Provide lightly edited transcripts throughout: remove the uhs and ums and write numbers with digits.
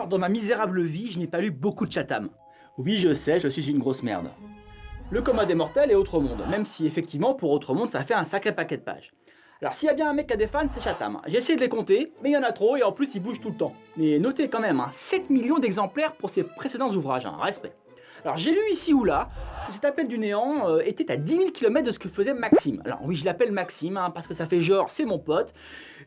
dans ma misérable vie, je n'ai pas lu beaucoup de Chatham. Oui, je sais, je suis une grosse merde. Le Commun des Mortels et Autre Monde, même si effectivement pour Autre Monde ça fait un sacré paquet de pages. Alors s'il y a bien un mec qui a des fans, c'est Chatham. J'ai essayé de les compter, mais il y en a trop et en plus ils bougent tout le temps. Mais notez quand même, 7 millions d'exemplaires pour ses précédents ouvrages, respect. Alors j'ai lu ici ou là que cet appel du néant était à 10 000 km de ce que faisait Maxime. Alors oui, je l'appelle Maxime parce que ça fait genre c'est mon pote,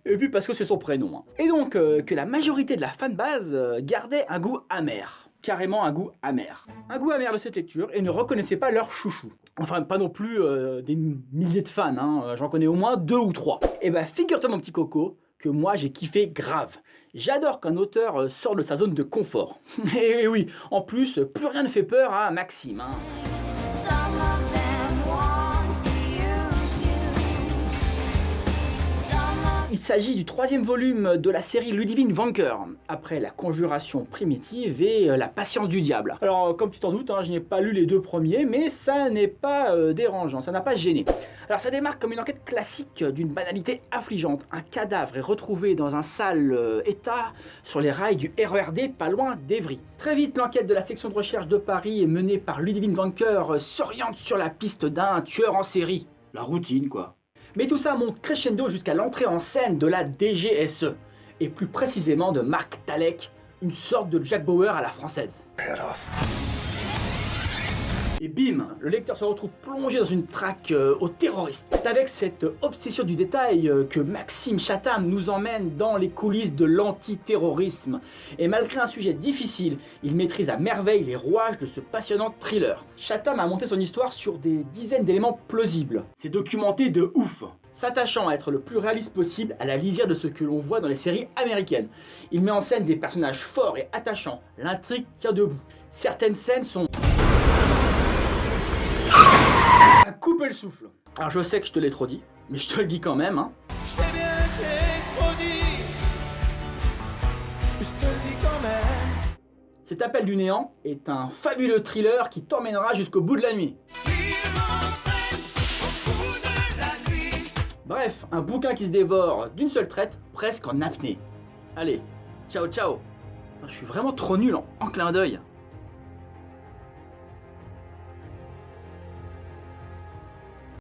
et puis parce que c'est son prénom. Et donc que la majorité de la fanbase gardait un goût amer. Carrément un goût amer. Un goût amer de cette lecture et ne reconnaissait pas leur chouchou. Enfin, pas non plus des milliers de fans, j'en connais au moins 2 ou 3. Et bah figure-toi mon petit coco que moi j'ai kiffé grave. J'adore qu'un auteur sorte de sa zone de confort. Et oui, en plus, plus rien ne fait peur à Maxime. Il s'agit du 3e volume de la série Ludivine Vanqueur, après la conjuration primitive et la patience du diable. Alors, comme tu t'en doutes, je n'ai pas lu les 2 premiers, mais ça n'est pas dérangeant, ça n'a pas gêné. Alors ça démarre comme une enquête classique d'une banalité affligeante. Un cadavre est retrouvé dans un sale état sur les rails du RERD pas loin d'Evry. Très vite, l'enquête de la section de recherche de Paris est menée par Ludivine Vanqueur s'oriente sur la piste d'un tueur en série. La routine quoi. Mais tout ça monte crescendo jusqu'à l'entrée en scène de la DGSE, et plus précisément de Mark Talek, une sorte de Jack Bauer à la française. Et bim, le lecteur se retrouve plongé dans une traque aux terroristes. C'est avec cette obsession du détail que Maxime Chatham nous emmène dans les coulisses de l'antiterrorisme. Et malgré un sujet difficile, il maîtrise à merveille les rouages de ce passionnant thriller. Chatham a monté son histoire sur des dizaines d'éléments plausibles. C'est documenté de ouf, s'attachant à être le plus réaliste possible à la lisière de ce que l'on voit dans les séries américaines. Il met en scène des personnages forts et attachants. L'intrigue tient debout. Certaines scènes sont à couper le souffle. Alors je sais que je te l'ai trop dit, mais je te le dis quand même. Je sais bien que j'ai trop dit, je te le dis quand même. Cet appel du néant est un fabuleux thriller qui t'emmènera jusqu'au bout de la nuit. Bref, un bouquin qui se dévore d'une seule traite, presque en apnée. Allez, ciao ciao. Je suis vraiment trop nul en clin d'œil.